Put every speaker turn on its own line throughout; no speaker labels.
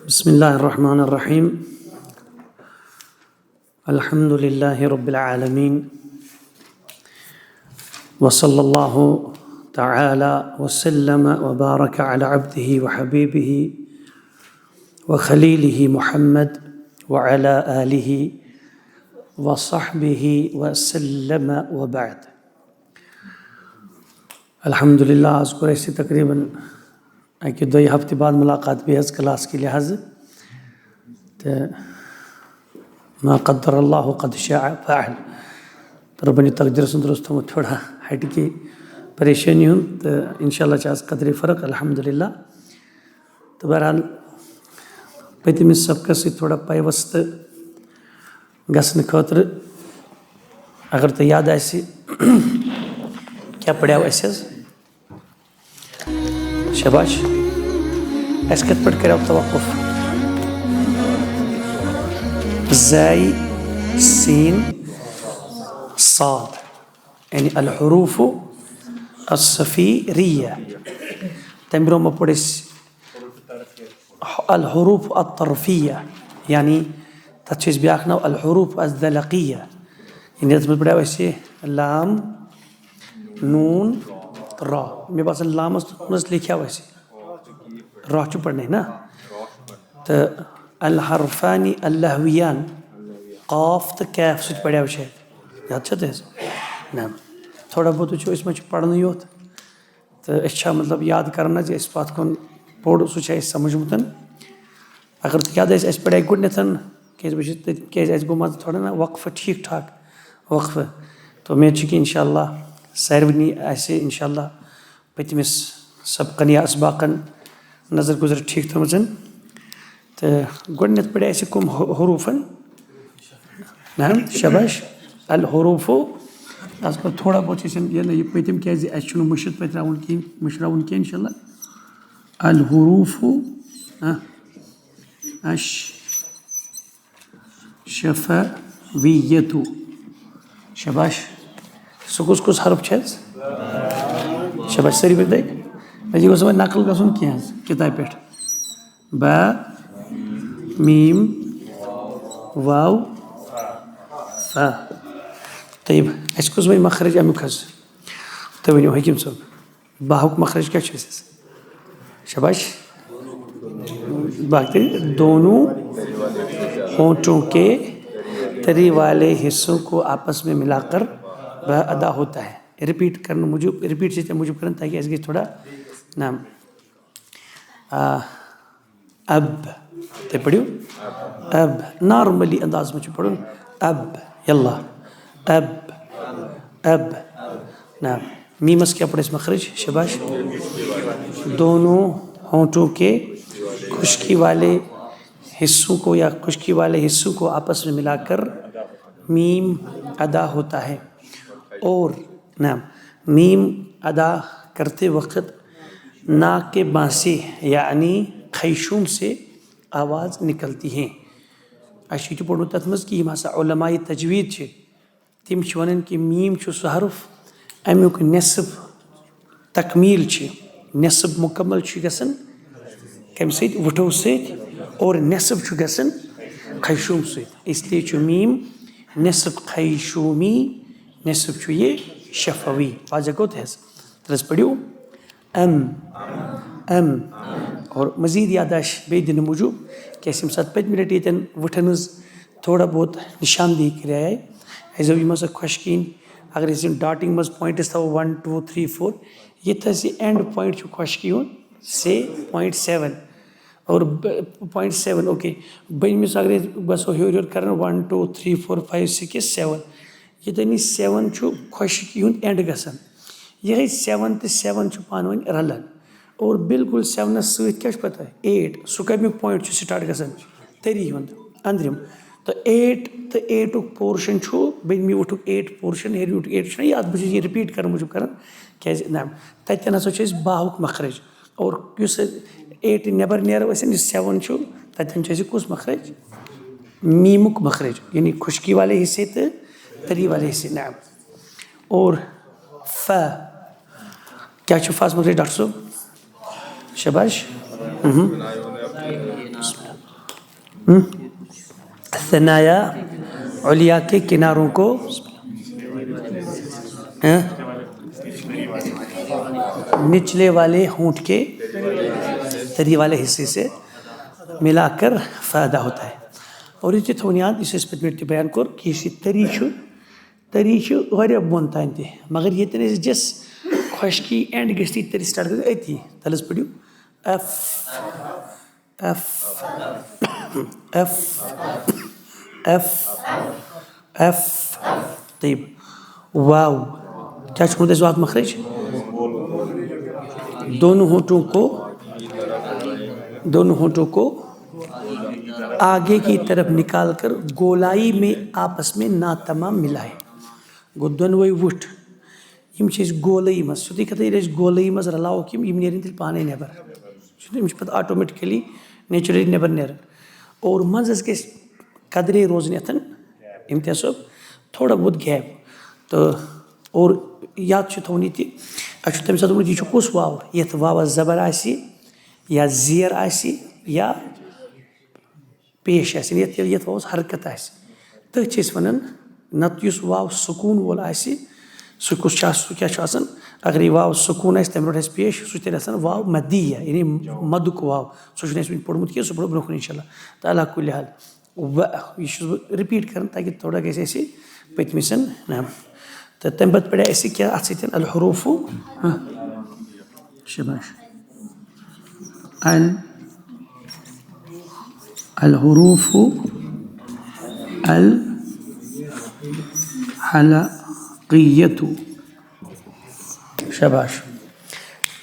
بسم الله الرحمن الرحيم الحمد لله رب العالمين وصلى الله تعالى وسلم وبارك على عبده وحبيبه وخليله محمد وعلى آله وصحبه وسلم وبعد. الحمد لله آج کو ایسی تقریباً کہ 2 ہفتے بعد ملاقات بھی حض کلاس کے لحاظ تو ما قدر اللہ قد شاء فعل تو ربنی تقدیر سن درست تھوڑا ہٹ کے پریشانی ہوں تو انشاءاللہ آج قدر فرق الحمدللہ. تو بہرحال پتمس سبق سے تھوڑا پیوست گھن خاطر اگر تو یاد آسی کیا پڑھو اس شباش اس کت پہ کرو توقف زائی سین صاد یعنی الحروف الصفیریہ. تم برو پڑھ الحروف الطرفیہ یعنی تتھ بیاکھ نو الحروف الذلقیہ یعنی تتھ پڑھو اسے لام نون را. مے باسان لامس نونس لکھا ویسے را چھ پڑھنے نا. تو الحرفانی اللہویان قاف تو کیف سچ پڑھو شاید یاد چھت نا تھوڑا بہت اس میں پڑھنے یوت تو اچھا مطلب یاد کرنا جی اس بات کن پوڑ سہ سمجھمت. اگر تو یاد اس پڑھے گڈنتھن کیازِ گو مز تھوڑا نا وقفہ ٹھیک ٹھاک وقفہ تو امید کہ انشاءاللہ ساروی آسے انشاءاللہ پتمس سبقن یا اسباقن نظر گزر ٹھیک تھمژن. تو گڈنیتھ پڑھے اسے کم حروفن نعم شباش الحروف آج کل تھوڑا بہت یہ پتم کیازِ اس مشت پتراؤن کہین مشراؤن کی انشاءاللہ. الحروف الشفویۃ شباش. سہ کس حرف چھ شباش ساری پہ یہ گوس نقل گھن کی کتاب پہ با میم واو فا. طیب اس کس وی مخرج امیک حض تو ونو حکیم صاحب باہک مخرج کیا شباش باقی دونوں ہونٹوں کے تری والے حصوں کو آپس میں ملا کر ادا ہوتا ہے. ریپیٹ کرنا موجود ریپیٹ سے موجود کرنا تاکہ اس کے تھوڑا نام اب تے پڑھو اب نارملی انداز میں پڑھو اب یلا اب اب نام. میمس کیا پڑھے اس مخرج شباش دونوں ہونٹوں کے خشکی والے حصوں کو یا خشکی والے حصوں کو آپس میں ملا کر میم ادا ہوتا ہے. اور نعم میم ادا کرتے وقت ناک کے باں سے یعنی خیشوم سے آواز نکلتی ہیں. اچھی تو پڑھو تتھ مز کہ ہسا علماء تجوید تم ونان کہ میم سہ حرف امیک نصف تکمیل نصف مکمل گژھان کم ست وٹھو ست اور نصف گژھان خیشوم ست اس لیے میم نصف خیشومی نصف یہ شفوی. واضح گوت ہے ترس پڑھو ام ام. اور مزید یاداش بے دن موجود کہ اس سات پتم لٹہ یتن وٹھن تھوڑا بہت نشاندہی کرے ایزو یہ مسا خشکین اگر اس ڈاٹنگ مز پوائنٹس تھو 1 2 3 4 یہ تھس یہ اینڈ پوائنٹ خشکی ہوں سے 0.7 اور 0.7 اوکے بنمس اگر بسو ہور کر 1 2 3 4 5 6 7 یہ 7 خشکی ہند اینڈ گژھان یہ 7 تو 7 پان ون رلان اور بالکل 7 ست کیا پتہ 8 سہ کمیک پوائنٹ سٹارٹ گژھان تری ہند اندرم تو 8 تو 8 پورشن بنمی وٹھک 8 پورشن ہیری وٹھک 8 چھ یاد بہت یہ رپیٹ کر موجود کران کیازِ نعم تتن ہسا باہک مخرج اور اس 8 نبر نیرو 7 تتن کس مخرج میمک مخرج یعنی خشکی والے حصے تو تری والے حصے نعم. اور ف کیا فاس مخرج ڈاکٹر صاحب شباش ثنایا علیا کے کناروں کو نچلے والے ہونٹ کے تری والے حصے سے ملا کر فائدہ ہوتا ہے. اور یہ تھونیاد اس پہ بیان کر کہ یہ تری واریاہ بون تان تہ مگر یہ جس خشکی اینڈ گژھِ تری سٹارٹ کر اتی تلس پڑھو F F F F F. طيب واو کیا چھوڑتے ہیں واو مخرج دونوں ہونٹوں کو آگے کی طرف نکال کر گولائی میں آپس میں ناتمام ملائے. گو دونوے وٹھ یم چھ گولائی مز سیودے کتھ یہ گولائی مز رلاو یم یم نیرن تیل پانے نیبر یم پتہ آٹومیٹکلی نیچرلی نیبر نیرن اور منزس گژھِ قدرے روزن اتن امتیاز صٲب تھوڑا بہت گیپ تو اور یاد چھ تھونی تہ اچھا تمہ ساتھ یہ کس واو یت واوس زبر آسی یا زیر آسی یا پیش آسی یت واوس حرکت آسی تٔتھۍ چھِ أسۍ ونان نتہٕ یُس واو سکوٗن وول آسہِ سُہ کُس چھُ سُہ کیاہ چھُ آسان اگر یہ واو سکوٗن آسہِ تمہِ برونٛٹھ آسہِ پیش سُہ چھُ تیٚلہِ آسان واو مدیہ یعنی مدُک واو سُہ چھُنہٕ اَسہِ وٕنہِ پوٚرمُت کینٛہہ سُہ پرو برونٛہہ کُن انشاء اللہ تہٕ علیٰ کُلہِ حال یہ چھُس بہٕ رِپیٖٹ کران تاکہ تھوڑا گژھِ اَسہِ پٔتمہِ سن تہٕ تمہِ پتہٕ پڑے اَسہِ کیاہ اتھ سۭتۍ الحروف شباش الحروف الحلقیۃ. شباش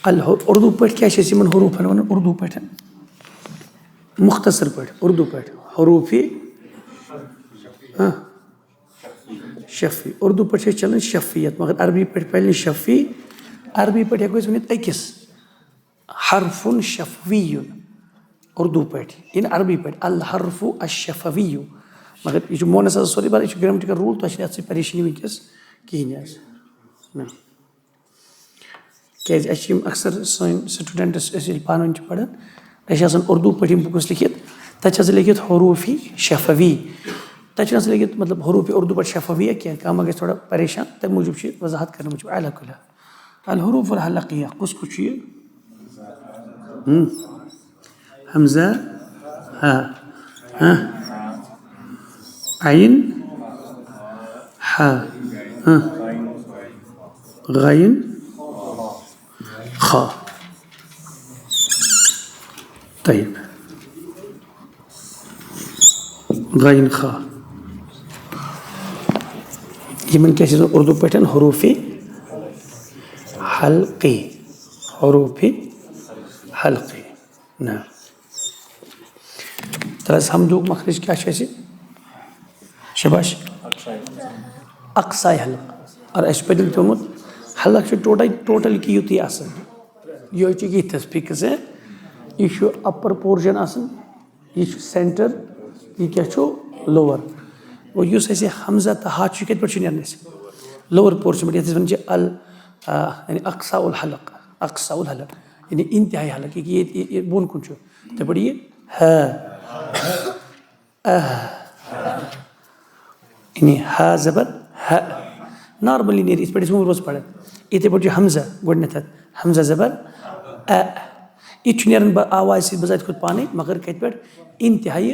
اردو پٲٹھۍ کیاہ چھِ أسۍ یِمن حروفن ونان اردو پٲٹھۍ مختصر پٲٹھۍ اردو پٲٹھۍ حروف شفی اردو پٲٹھۍ چھِ أسۍ چلان شفیت مگر عربی پٲٹھۍ پَلہِ نہٕ شفی عربی پٲٹھۍ ہٮ۪کو أسۍ ؤنِتھ أکِس حرفٌ شفویٌ اردو پٲٹھۍ یعنی عربی پٲٹھۍ الحرف الشفوی مگر یہ چھُ مونس آسان سورُے بَران یہ چھُ گریمٹِکل روٗل تۄہہِ چھِنہٕ اَتھ سۭتۍ پریشٲنی وٕنکیٚس کِہیٖنۍ حظ نہ کیازِ اَسہِ چھِ یِم اکثر سٲنۍ سٹوٗڈنٛٹٕس أسۍ ییٚلہِ پانہٕ ؤنۍ چھِ پران اَسہِ چھِ آسان اردو پٲٹھۍ یِم بُکٕس لیکھِتھ تَتہِ چھِ آسان لیکھِتھ حروفی شفوی تَتہِ چھُنہٕ آسان لیکھِتھ مطلب حروفی اردو پٲٹھۍ شفویہ کینٛہہ کانٛہہ ما گژھِ تھوڑا پریشان تَمہِ موٗجوٗب چھِ وضاحت کرنہٕ موٗجوٗب علیٰ کُلہِ حال الحروف الحلقیہ کُس چھُ یہِ حمزہ عین غین خا. طيب غین خا یمن کیا چھِ اردو پٲٹھۍ حروف حلقی حروف حلقی نہ ترٛس حمدُک مخرج کیا چھُ اَسہِ شباش اقصاے حلق اور اَسہِ پٔتِم تھوٚومُت حلق چھُ ٹوٹل کہِ یُتُے آسان یہِ چھُ یِتھس فِکس یہِ چھُ اپر پورشن آسان یہِ چھُ سینٹر یہِ کیاہ چھُ لوور اور یُس اَسہِ حمزہ تہٕ ہا چھُ کتہِ پٮ۪ٹھ چھُ نیران اَسہِ لوور پورشن پٮ۪ٹھ یتھ أسۍ ونان چھِ یعنی اقصا الحلق اقصا الحلق یعنی انتہائی حلق یہ بۄن کُن چھُ تِتھے پٲٹھۍ یہِ یعنی ہا زبر ہ نارملی نیرِ یِتھ پٲٹھۍ أسۍ وۄنۍ روز پران یِتھے پٲٹھۍ چھُ حمزہ گۄڈٕنیتھ حمزہ زبر یہِ تہِ چھُ نیران آواز سۭتۍ بذات خود پانے مگر کتہِ پٮ۪ٹھ انتہائی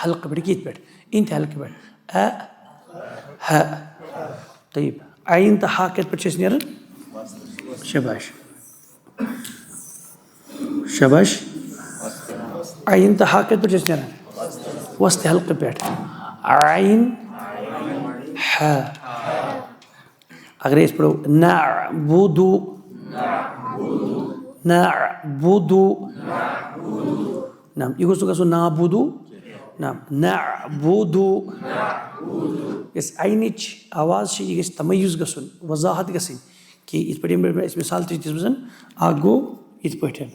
حلقہٕ پٮ۪ٹھ کِتھ پٲٹھۍ انتہائی حلقہٕ پٮ۪ٹھ ہ. طيب عین تہٕ ہا کتہِ پٮ۪ٹھ چھِ أسۍ نیران شباش شباش عین تہٕ ہا کتہِ پٮ۪ٹھ چھِ أسۍ نیران وسطِ حلقہٕ پٮ۪ٹھ عین ہ. اگر أسۍ پرو نعبدو نعبدو نعم یہ گوٚژھ نہٕ گژھُن نابودو نعم نعبدو یۄس عینٕچ آواز چھِ یہِ گژھِ تمیُز گژھُن وضاحت گژھٕنۍ کہِ یِتھ پٲٹھۍ اَسہِ مثال تہِ چھِ دِژمٕژ اکھ گوٚو یِتھ پٲٹھۍ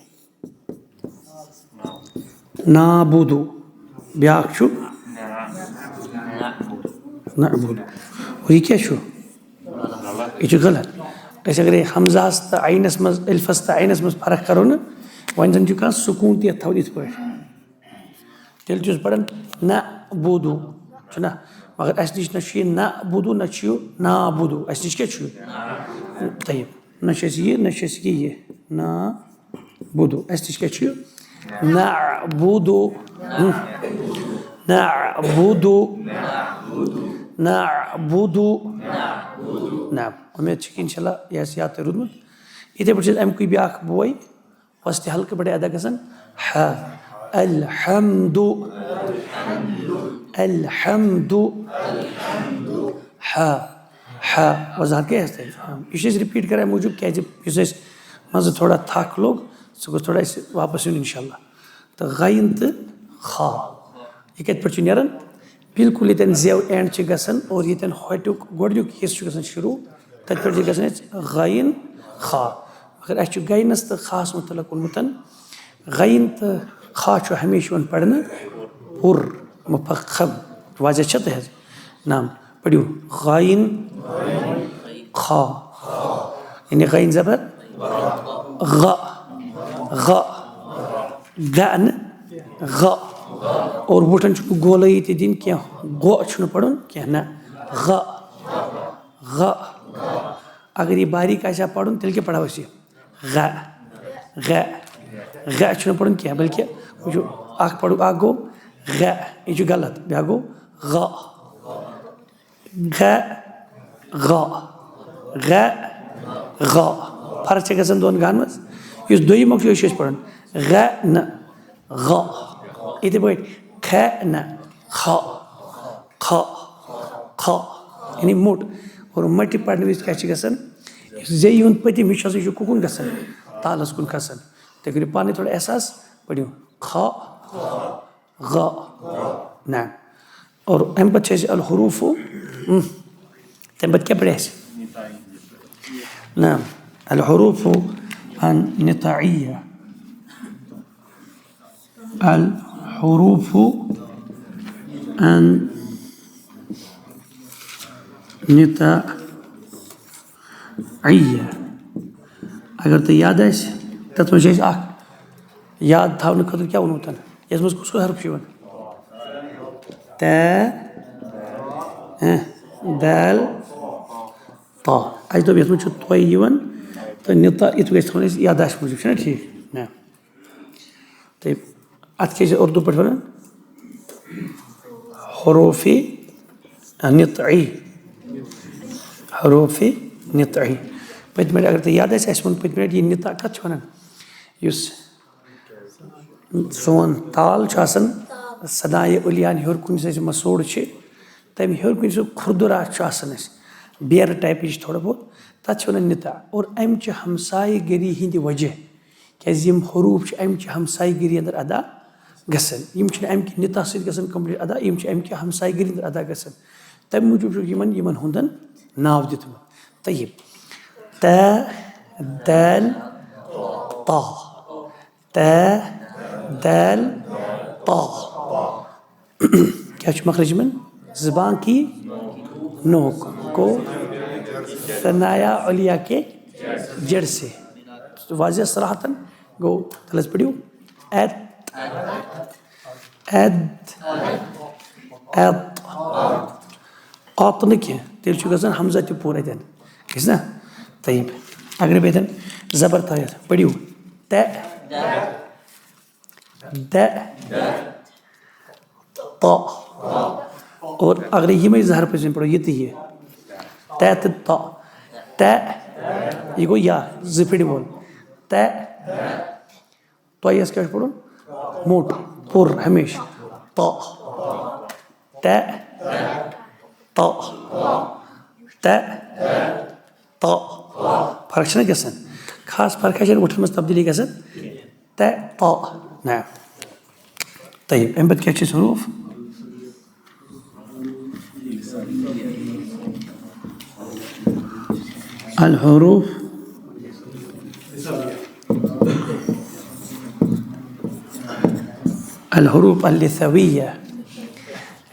نابودو بیٛاکھ چھُ نعبدو اور یہِ کیٛاہ چھُ یہ چھُ غلط أسۍ اگرے حمزہس تہٕ عینس منٛز الفس تہٕ عینس منٛز فرق کرو نہٕ وۄنۍ زن چھُ کانٛہہ سکوٗن تہِ یتھ تھاوُن یِتھ پٲٹھۍ تیٚلہِ چھُس پَران نہ بوٗدوٗ چھُنا مگر اَسہِ نِش نہ چھُ یہِ نہ بوٗدوٗ نہ چھُ یہِ نا بوٗدوٗ اَسہِ نِش کیٛاہ چھُ طیب نہ چھِ اَسہِ یہِ نہ چھِ اَسہِ یہِ نا بوٗدوٗ اَسہِ نِش کیٛاہ چھُ یہِ نہ بوٗدوٗ نہ بوٗدوٗ نہ بوٗدوٗ نہ اُمید چھِ کہِ اِنشاء اللہ یہِ آسہِ یاد تۄہہِ روٗدمُت یِتھَے پٲٹھۍ چھِ اَمہِ کُے بیٛاکھ بوے وسطِ حلقہٕ پٮ۪ٹھٕے ادا گژھان ہا الحمدُ الحمدُ ہا ہا وضاحت گٔے حظ تۄہہِ یہِ چھِ أسۍ رِپیٖٹ کَران اَمہِ موٗجوٗب کیٛازِ یُس اَسہِ منٛزٕ تھوڑا تھکھ لوٚگ سُہ گوٚژھ تھوڑا اَسہِ واپس یُن اِنشاء اللہ تہٕ غین تہٕ خا یہِ کَتہِ پٮ۪ٹھ چھُ نیران بالکل ییٚتٮ۪ن زٮ۪و اینڈ چھِ گژھان اور ییٚتٮ۪ن ہوٚٹیُک گۄڈنیُک حصہٕ چھُ گژھان شروٗع تَتہِ پٮ۪ٹھ چھِ گژھان اَسہِ غین خا مگر اَسہِ چھُ غینَس تہٕ خاہَس متعلق ووٚنمُت غین تہٕ خا چھُ ہمیشہِ یِوان پَرنہٕ پُر مُفخم واضح چھا تۄہہِ حظ نام پٔرِو غین خا یعنی غین زبر غ غ غ نہٕ غ اور وُٹھن چھُنہٕ گولٲیی تہِ دِنۍ کینٛہہ غ چھُنہٕ پَرُن کینٛہہ نہ غ غ اگر یہِ باریٖک آسہِ ہا پَرُن تیٚلہِ کیٛاہ پَرہو أسۍ یہِ غ غ غ چھُنہٕ پَرُن کینٛہہ بلکہِ وٕچھِو اکھ پَرو اکھ گوٚو غ یہِ چھُ غلط بیٛاکھ گوٚو غ غ غ غ غ فرق چھےٚ گژھان دۄن غَن منٛز یُس دوٚیِم اکھ چھُ أسۍ چھِ أسۍ پَران غ نہ غ یِتھَے پٲٹھۍ کھِ نہ کھا کھا کھا یعنی موٚٹ اور مَٹہِ پَرنہٕ وِزِ کیٛاہ چھِ گژھان یُس زیٚیہِ ہُنٛد پٔتِم حِصہٕ چھُ آسان یہِ چھُ کُکُن گژھان تالَس کُن کھسان تُہۍ کٔرِو پانَے تھوڑا احساس پٔرِو کھا غ نہ اور اَمہِ پَتہٕ چھِ اَسہِ الحروٗفو تَمہِ پَتہٕ کیٛاہ پَرِ اَسہِ نہ الحروٗفو النِطاعیہ الحروٗفو النِطاعیہ اگر تۄہہِ یاد آسہِ تَتھ منٛز چھِ أسۍ اکھ یاد تھاونہٕ خٲطرٕ کیٛاہ ووٚنمُت یَتھ منٛز کُس حرف چھُ یِوان ت دال تا اَسہِ دوٚپ یَتھ منٛز چھُ طے یِوان تہٕ نِتا یِتھ گژھِ تھاوُن اَسہِ یاداشت موٗجوٗب چھُنہ ٹھیٖک نہ تہٕ اَتھ کیٛاہ چھِ اُردو پٲٹھۍ وَنان حروفِ نِطعی حروفِ نِطعی پٔتمہِ لَٹہِ اگر تۄہہِ یاد آسہِ اَسہِ ووٚن پٔتمہِ لَٹہِ یہِ نِتا کَتھ چھِ وَنان یُس سون تال چھُ آسان سدایہِ اُلیان ہیوٚر کُن یُس اَسہِ مسوڑ چھِ تَمہِ ہیوٚر کُن سُہ کھُردُرا چھُ آسان اَسہِ بیرٕ ٹایپٕچ تھوڑا بہت تَتھ چھِ وَنان نِتا اور اَمہِ چہِ ہمسایہِ گٔری ہِنٛدِ وجہ کیٛازِ یِم حروٗف چھِ اَمہِ چہِ ہمسایہِ گٔری اَندر ادا گژھان یِم چھِنہٕ اَمہِ کہِ نِتا سۭتۍ گژھان کمپلیٖٹ ادا یِم چھِ اَمہِ کہِ ہمسایہِ گٔری اَندر ادا گژھان تَمہِ موٗجوٗب چھُکھ یِمن ہُنٛد ناو دِتمُت طیب ت دال تا ت دال تا کیٛاہ چھُ مخرج یِمن زبان کی نوک کو ثنایا علیہ کے جڑ سے واضح صراحتاً گوٚو تیٚلہِ حظ پٔرِو ایت ایت ایت آت نہٕ کینٛہہ تیٚلہِ چھُ گژھان حمزہ تہِ پوٗرٕ اَتٮ۪ن گژھِ نا طیب اگرے بہٕ اَتٮ۪ن زبر تھٲیِتھ پٔرِو ت د تا اور اگرے یِمے زٕ حرف ٲسۍ پَرو یہِ تہٕ یہِ ت تہٕ تا ت یہِ گوٚو یا زٕ پھِرِ وول ت تۄہہِ کیٛاہ چھُ پَرُن موٚٹ پُر ہمیشہِ تا ت تا ت تا فرق چھَنہ گژھان خاص فرقا چھَنہٕ وُٹھن منٛز تبدیٖلی گژھان ت تا نہ طیب اَمہِ پَتہٕ کیٛاہ چھِ أسۍ حروٗف الحروٗف الحروٗف اللثویہ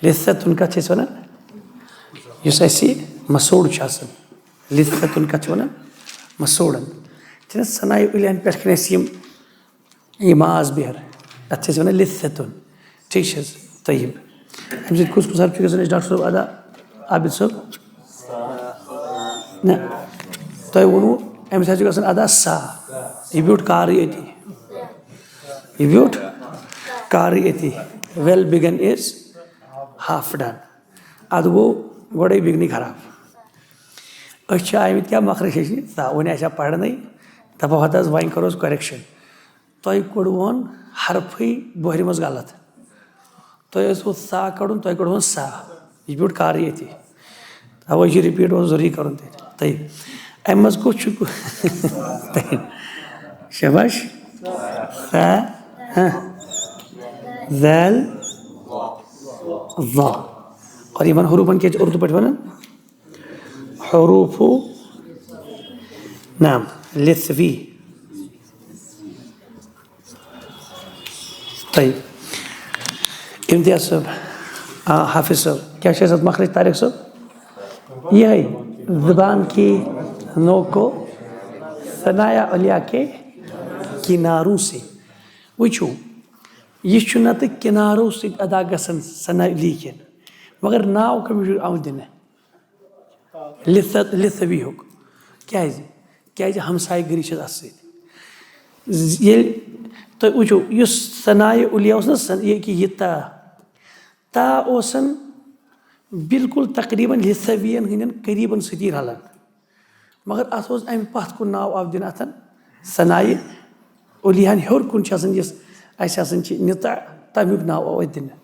لِثتُن کَتھ چھِ أسۍ وَنان یُس اَسہِ مسوڑ چھُ آسان لِثتُن کَتھ چھِ وَنان مسوڑن چھِنہ ثنایہِ اُلیان پٮ۪ٹھ کَنۍ اَسہِ یِم ماز بیرٕ تَتھ چھِ أسۍ وَنان لِثتُن ٹھیک چھِ حظ طیب اَمہِ سۭتۍ کُس حرف چھُ گژھان اَسہِ ڈاکٹر صٲب ادا عابد صٲب نہ تۄہہِ ووٚنوُ اَمہِ سۭتۍ چھُ گژھان ادا سا یہِ بیوٗٹھ کارٕے أتی یہِ بیوٗٹھ کارٕے أتی ویل بِگن از ہاف ڈن اَدٕ گوٚو گۄڈَے بِگنٕے خراب أسۍ چھِ آمٕتۍ کیٛاہ مخرج ہیٚچھنہِ وۄنۍ آسہِ ہا پَرنٕے دَپو ہَتہٕ حظ وۄنۍ کَروس کۄرٮ۪کشَن تۄہہِ کوٚڑوُن حرفٕے بوہرِ منٛز غلط تۄہہِ اوسوُ سا کَڑُن تۄہہِ کوٚڑوُن سا یہِ بیوٗٹھ کارٕے أتی تَوَے چھُ رِپیٖٹ اوس ضروٗری کَرُن تیٚلہِ طیب اَمہِ منٛز کُس چھُ شاباش ذیل ظا اور یِمن حروٗفن کیٛاہ چھِ اُردو پٲٹھۍ وَنان حروٗفو نعم لِثوی طيب امتیاز صٲب حافظ صٲب کیٛاہ چھِ اَتھ مخرج طارق صٲب یِہے زبان کی نوک کو ثنایا علیٰ کے کناروں سے وٕچھو یہِ چھُ نتہٕ کِنارو سۭتۍ ادا گژھان ثنا علی کٮ۪ن مگر ناو کٔمِس چھُ آمُت دِنہٕ لِثویہُک کیٛازِ ہمسایہِ گٔری چھِ اَتھ سۭتۍ ییٚلہِ تُہۍ وٕچھو یُس ثنایہِ علیٰ اوس نا یہِ تا اوسن بالکل تقریٖبن لِثویَن ہٕنٛدٮ۪ن قریٖبن سۭتی رلان مگر اَتھ اوس اَمہِ پتھ کُن ناو آو دِنہٕ اَتھن ثنایہِ علیٰ ہن ہیوٚر کُن چھِ آسان یُس اَسہِ آسان چھِ نِتا تَمیُک ناو آو اَتہِ دِنہٕ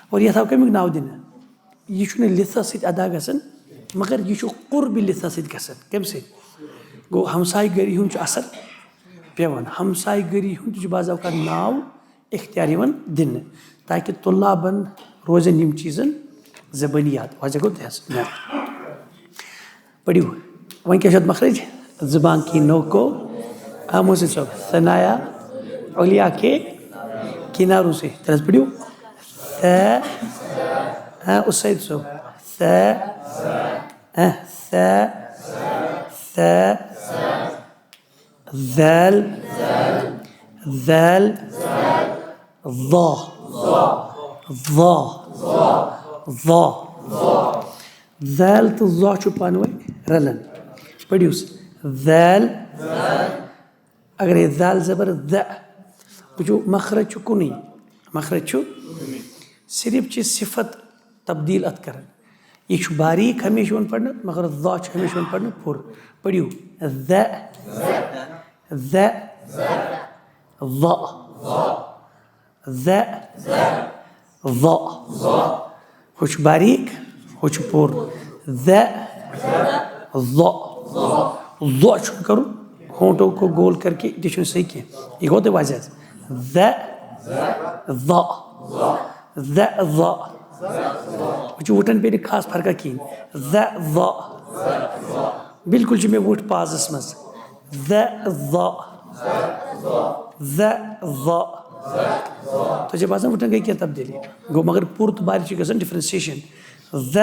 اور یَتھ آو کَمیُک ناو دِنہٕ یہِ چھُنہٕ لِثس سۭتۍ ادا گژھان مگر یہِ چھُ قُربِ لِثس سۭتۍ گژھان کَمہِ سۭتۍ گوٚو ہمسایہِ گٔری ہُنٛد چھُ اثر پیٚوان ہمسایہِ گٔری ہُنٛد تہِ چھُ بعض اوقات ناو اختیار یِوان دِنہٕ تاکہِ طلابن روزن یِم چیٖزن زبٲنی یاد واضح گوٚو تہِ حظ پٔرِو وۄنۍ کیٛاہ چھُ اَتھ مخرج زبان کی نوکو محسن صٲب ثنایا علیٰ کے کناروں سے تیٚلہِ حظ پٔرِو اُسید صٲب ذیل ذیل ظا ظا ظا ذیل تہٕ ظا چھُ پانہٕ ؤنۍ رلان پٔرِوس ذیل اگرے ذیل زبر ذ وٕچھو مخرج چھُ کُنُے مخرج چھُ صرف چھِ صفت تبدیٖل اَتھ کران یہِ چھُ باریٖک ہمیشہِ یِوان پرنہٕ مگر ظا چھُ ہمیشہِ یِوان پرنہٕ پھُر پٔرِو ذ ذ ظ ذ ظ ہُہ چھُ باریٖک ہُہ چھُ پوٚر ذ ظ ظ چھُنہٕ کرُن ہونٹو کو گول کر کے تہِ چھُنہٕ صحیح کینٛہہ یہِ گوٚو تۄہہِ واضح ذ ظ ذ ظ وٕچھو وٕٹھن پیٚیہِ نہٕ خاص فرقہ کِہینۍ ذ ظ بالکل چھِ مےٚ وٕٹھ پازس منٛز ذ ظ ذ ظ تۄہہِ چھا باسان وٕٹھن گٔے کینٛہہ تبدیٖلی گوٚو مگر پوٗرٕ تہٕ بارِ چھِ گژھان ڈِفرنسیشن ذ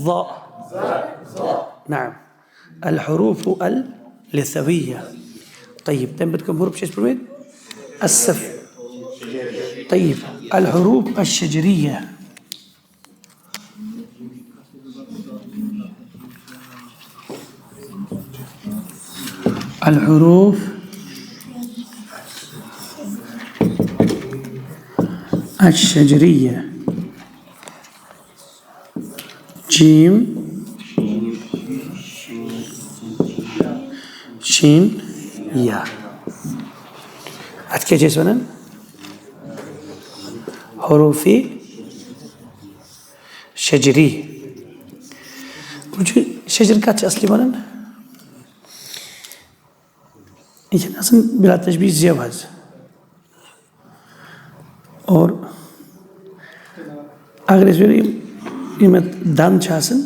ظ نعم الحروف اللثویہ طیب تمہِ پتہٕ کٕم حروف چھِ اَسہِ پٔرمٕتۍ الصف طیب الحروف الشجریہ الحروف الشجریہ جیم شین یا اَتھ کیٛاہ چھِ أسۍ وَنان حروفِ شجری وٕچھو شجر کَتھ چھِ اَصلی وَنان یہِ چھَنہٕ آسان بِلا تشبیٖہ زٮ۪و حظ اور اگر أسۍ وَنو یِم اَتھ دَنٛد چھِ آسان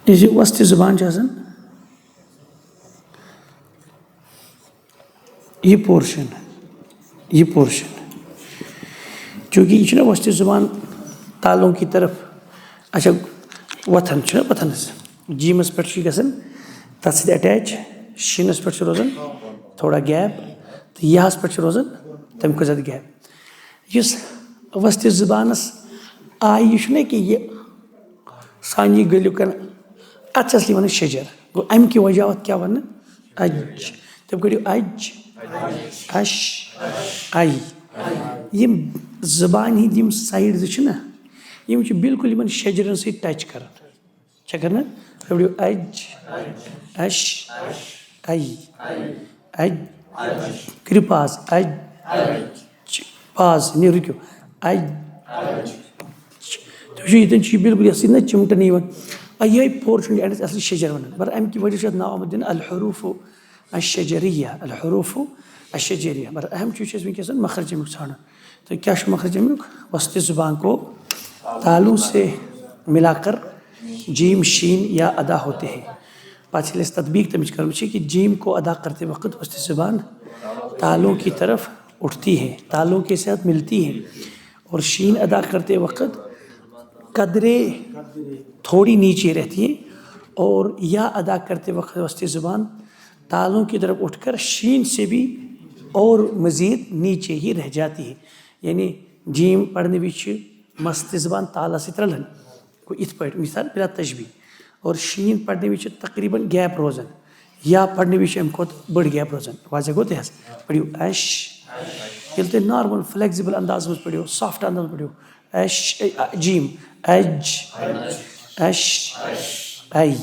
یُس یہِ وسطِ زُبان چھِ آسان یہِ پورشن چوٗنٛکہِ یہِ چھُنہ وسطِ زُبان تالوں کی طرف اچھا وۄتھان چھُنہ وۄتھان حظ جیٖمس پٮ۪ٹھ چھُ یہِ گژھان تَتھ سۭتۍ اٹیچ شیٖنس پٮ۪ٹھ چھُ روزان تھوڑا گیپ تہٕ یہس پٮ۪ٹھ چھُ روزان تَمہِ کھۄتہٕ زیادٕ گیپ یُس وسطِ زبانس آیہِ یہِ چھُنہ کہِ یہِ سانہِ یہِ گٔلیُکن اتھ چھِ اصلی ونان شجر گوٚو امہِ کہِ وجہ اتھ کیٛاہ وننہٕ اج تُہۍ کٔرِو اج اش آی یِم زبانہِ ہٕنٛدۍ یِم سایڈ زٕ چھِنہ یِم چھِ بالکل یِمن شجرن سۭتۍ ٹچ کران چھا کران تُہۍ ؤنِو اج اش آی اج کٔرِو پاز اج پاز نیٖرِو رُکِو اج تُہۍ وٕچھِو ییٚتٮ۪ن چھُ یہِ بالکل یتھ سۭتۍ نہ چِمٹن یِوان یِہوے پورشن چھُ اینڈس اصلی شجر ونان مگر امہِ کہِ وجہ چھُ اتھ ناو آمُت دِنہٕ الحروٗف الشجریہ الحروٗف الشجریہ مگر اہم چیٖز چھُ اسہِ ؤنکیٚس مخرج امیُک ژھانڈان تہٕ کیٛاہ چھُ مخرج امیُک وسطِ زبان کو تالوں سے ملا کر جیم شین یا ادا ہوتے ہیں پتہٕ ییٚلہِ اَسہِ تطبیق تمِچ کرمٕژ چھِ کہ جیم کو ادا کرتے وقت وسطِ زبان تالوں کی طرف اٹھتی ہے تالوں کے ساتھ ملتی ہے اور شین ادا کرتے وقت قدرے تھوڑی نیچے رہتی ہے اور یا ادا کرتے وقت وسطِ زبان تالوں کی طرف اٹھ کر شین سے بھی اور مزید نیچے ہی رہ جاتی ہے یعنی جیم پڑھنے وز مست زبان تالس سۭتۍ رلان گوٚو یِتھ پٲٹھۍ مثال بلا تشبیہ اور شین پڑھنے وز تقریباً گیپ روزان یا پڑھنے وز امہِ کھۄتہٕ بٔڑ گیپ روزان واضح گوٚو تۄہہِ حظ پٔرِو اش ییٚلہِ تُہۍ نارمل فلیکزِبل اندازس منٛز پٔرِو سافٹ اندازس منٛز پٔرِو اش جیم اج اش آی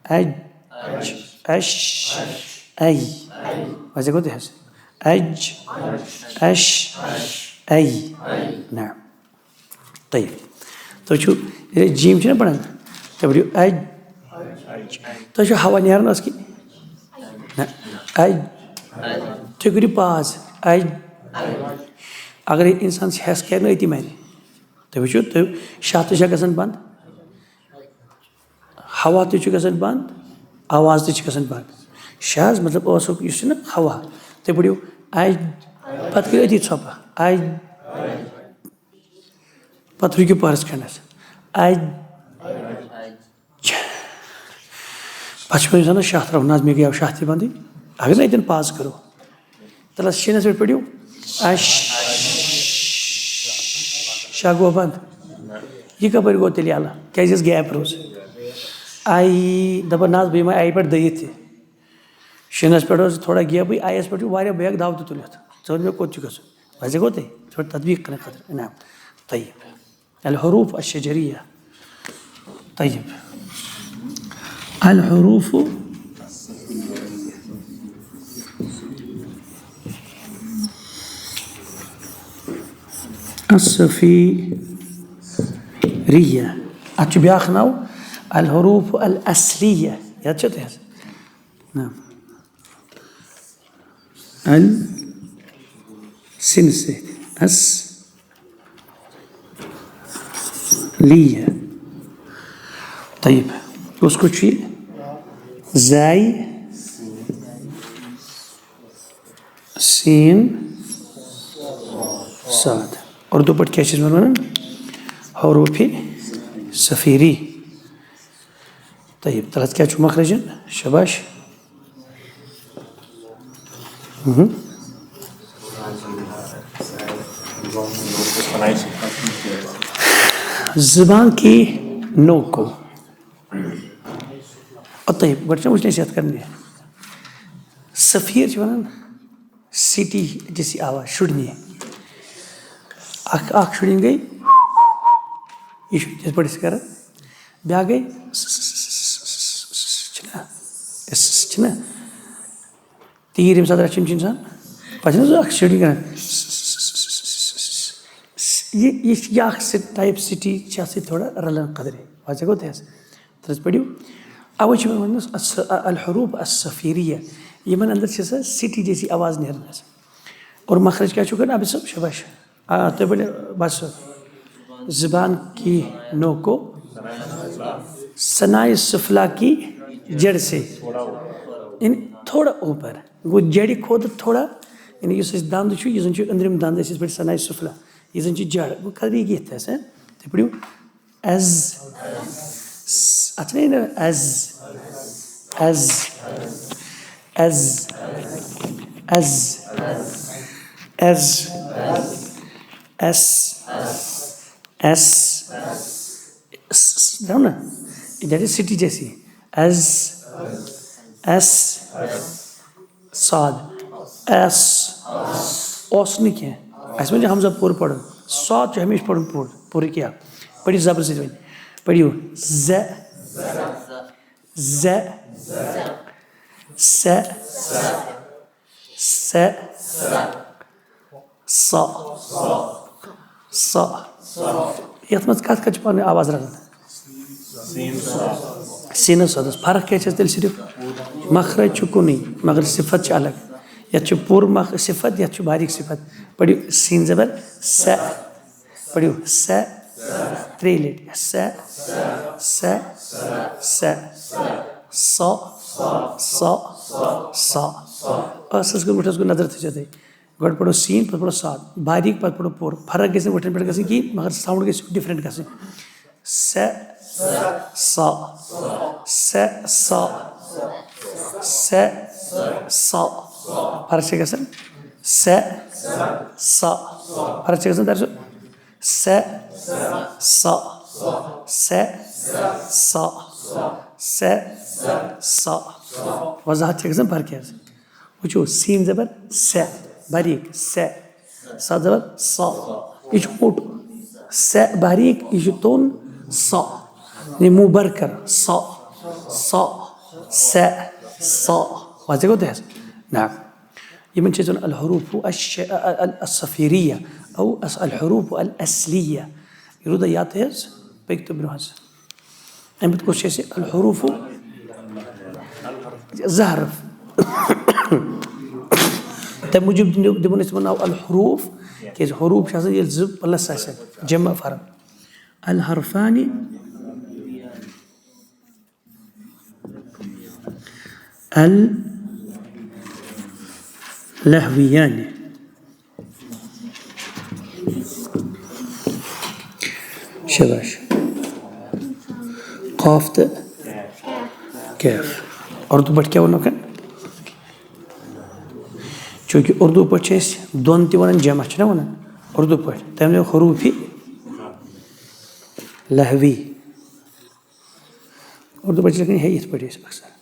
اج اش آی واضح گوٚو تۄہہِ حظ اج اش آی نعم طيب تُہۍ چھُو ییٚلہِ جیم چھِنہ پران تُہۍ پٔرِو اج تۄہہِ چھُو ہوا نیران ٲس کِنۍ نہ اج تُہۍ کٔرِو پاز اج اگر انسان ہٮ۪س کرِ نہ أتی مرِ تُہۍ وٕچھِو تُہۍ شاہ تہِ چھا گژھان بنٛد ہوا تہِ چھُ گژھان بنٛد آواز تہِ چھِ گژھان بنٛد شاہ حظ مطلب ٲسُک یُس چھُنہ ہوا تُہۍ پٔرِو اج پتہٕ کٔرِو أتی ژھۄپہٕ اج پتہٕ رُکِو پہرس کھنڈس اج پتہٕ چھُ انسانس شاہ تراوُن نہ حظ مےٚ گٔیو شاہ تہِ بنٛدٕے اگر نہٕ اتٮ۪ن پاز کرو تلس شیٖنس پٮ۪ٹھ پٔرِو اش شاہ گوٚو بنٛد یہِ کپٲرۍ گوٚو تیٚلہِ یَلہٕ کیٛازِ یۄس گیپ روٗز آی دپان نہ حظ بہٕ یِمے آیہِ پٮ۪ٹھ دٔیِتھ تہِ شیٖنس پٮ۪ٹھ ٲس تھوڑا گیپٕے آیس پٮ۪ٹھ چھُ واریاہ بہٕ ہٮ۪کہٕ دو تہِ تُلِتھ ژٕ وَن مےٚ کوٚت چھُ گژھُن واضح گوٚو تۄہہِ ژٕ پٲٹھۍ تطبیق کرنہٕ خٲطرٕ انعام طیب الحروٗف الشجریہ طیب الحروٗف الصفیریہ اتھ چھُ بیٛاکھ ناو الحروٗف الاصلیہ یاد چھا تۄہہِ حظ نعم ال سِنہٕ سۭتۍ اس لیہ طیب کُس کُس چھُ یہِ زاے سین صاد اردو پٲٹھۍ کیٛاہ چھِ أسۍ وَنان حروٗفِ صفیری طیب تَلہٕ حظ کیٛاہ چھُ مخرجن شاباش زبان کی نوک کو طیب گۄڈٕ چھِنہ وٕچھنۍ اَسہِ یَتھ کرنہِ صفیٖر چھِ وَنان سِٹی جیسی آواز شُرنہِ اکھ شُرِنۍ گٔے یہِ چھُ یِتھ پٲٹھۍ أسۍ کران بیٛاکھ گٔے چھِنہ تیٖر ییٚمہِ ساتہٕ رَچھان چھُ اِنسان پَتہٕ چھِنہ سُہ اکھ شُرِنۍ کران یہِ چھِ یہِ اکھ ٹایپ سِٹی چھِ اَتھ سۭتۍ تھوڑا رلان قدرے واضح گوٚو تۄہہِ حظ تہٕ حظ پٔرِو اَوَے چھِ وَنان الحروٗف الصفیریہ یِمن اندر چھِ سۄ سِٹی جیسی آواز نیران حظ اور مخرج کیٛاہ چھُ کران عابد صٲب شاباش تُہۍ ؤنِو بس زبان کی نوک کو ثنائے سفلا کی جڑ سے یعنی تھوڑا اوپر گوٚو جڑِ کھۄتہٕ تھوڑا یعنی یُس اَسہِ دنٛد چھُ یُس زن چھُ أنٛدرِم دنٛد أسۍ یِتھ پٲٹھۍ ثنائے سفلا یہِ زن چھِ جڑ گوٚو قدرے یِتھ حظ تُہۍ پٔرِو ایز اتھ چھِنہ یہِ as as as as as S S نا جیسے سٹی جیسی ایز ایس صاد ایس اوس نہیں کیا اس میں جو حمزہ پور پڑھو صاد جو ہمیشہ پڑھو پوری کیا پڑھی زبر سے پڑھیو ز ز س س سا سا یتھ مز کت کت پہ آواز رکھان سینس سدس فرق کیا تیل صرف مخرج کن مگر صفت الگ یت پور صفت یت باریک صفت پڑھو سین زبر س پڑھو س ترے لٹ س س س سا سا سا ٲسس کن وٹھس کن نظر تھو تھی گۄڈٕ پڑھو سین پتہٕ پڑھو ساد باریک پتہٕ پڑھو پور فرق گژھِ نہٕ وٹھن پٮ۪ٹھ گژھٕنۍ کِہیٖنۍ مگر ساوُنٛڈ گژھِ ڈِفرنٛٹ گژھٕنۍ س سا س سا س سا فرق چھِ گژھان س سا فرق چھِ گژھان تر س سا س سا س سا وضاحت چھِ گژھان فرق حظ وٕچھو سین زبر س باریک س سا زبر سا یہ موٹ س باریک یہ تون سا منہ بر کر سا سا س سا واضح گو تہ نعم یمن چھ الحروف الصفیریہ او الحروف الاصلیہ یہ روٗد یاد تہ حظ پٔکۍ تو برونٛہہ حظ امہِ پتہٕ کُس چھُ اَسہِ الحروف زٕ حرف تمہِ موٗجوٗب دِمون أسۍ تِمن ناو الحروف کیازِ حروف چھِ آسان ییٚلہِ زٕ پلس آسن جمع فرق الحرفان اللهویان شباش قاف تہٕ کیف اردو پٲٹھۍ کیٛاہ وَنو کَن چوٗنٛکہِ اردو پٲٹھۍ چھِ أسۍ دۄن تہِ وَنان جمع چھِنا وَنان اردو پٲٹھۍ تَمہِ دۄہ حروٗفی لہوی اردو پٲٹھۍ چھِ لیکھان ہے یِتھ پٲٹھۍ أسۍ اکثر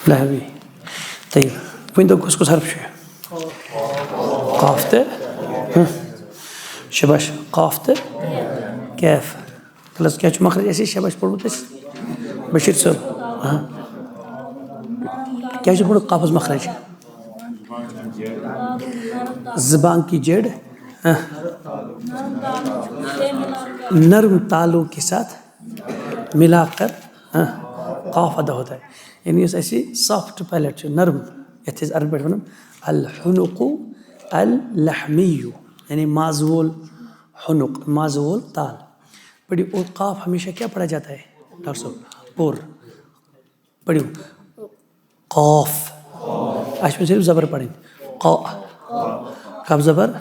لہوی طیب ؤنۍ تو کُس کُس حرف چھُ قاف تہٕ شباش قاف تہٕ کیف پلس کیٛاہ چھُ مخرج اَسہِ شباش پوٚرمُت اَسہِ بشیٖر صٲب کیٛاہ چھُ پوٚرمُت قافس مخرج زبان کی جڑ نرم تالوں کے ساتھ ملا کر قاف ادا ہوتا ہے یعنی یُس اَسہِ سافٹ پیلیٹ چھُ نرم یتھ أسۍ عربی پٲٹھۍ وَنان الحنق اللحمیو یعنی ماز وول حنق ماز وول تال پڑھیو اور قاف ہمیشہ کیا پڑھا جاتا ہے ڈاکٹر صاحب اور پڑھیو قاف اَسہِ چھِ صرف زبر پڑھٕنۍ قا کب زبر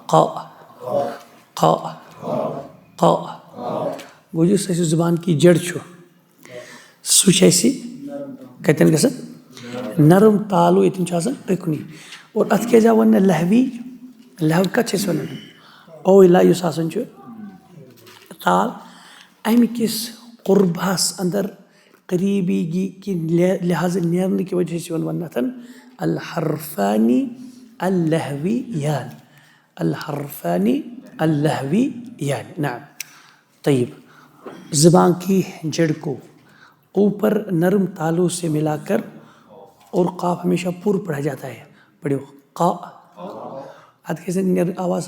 قا قا قا گوٚو یُس اَسہِ زبان کی جڑ چھُ سُہ چھُ اَسہِ کتٮ۪ن گژھان نرم تالو ییٚتٮ۪ن چھُ آسان أکنُے اور اتھ کیٛازِ آو وننہٕ لہوی لہو کتھ چھِ أسۍ ونان اولا یُس آسان چھُ تال امہِ کِس قربہس اندر قریبی کہِ لحاظ نیرنہٕ کہِ وجہ چھِ یِوان وننہٕ اتھن الحرفانی اللہویان الحرفانی اللہویان نعم طیب زبان کی جڑ کو اوپر نرم تالوں سے ملا کر اور قاف ہمیشہ پور پڑھا جاتا ہے پڑھو قا اتھ کیسے آواز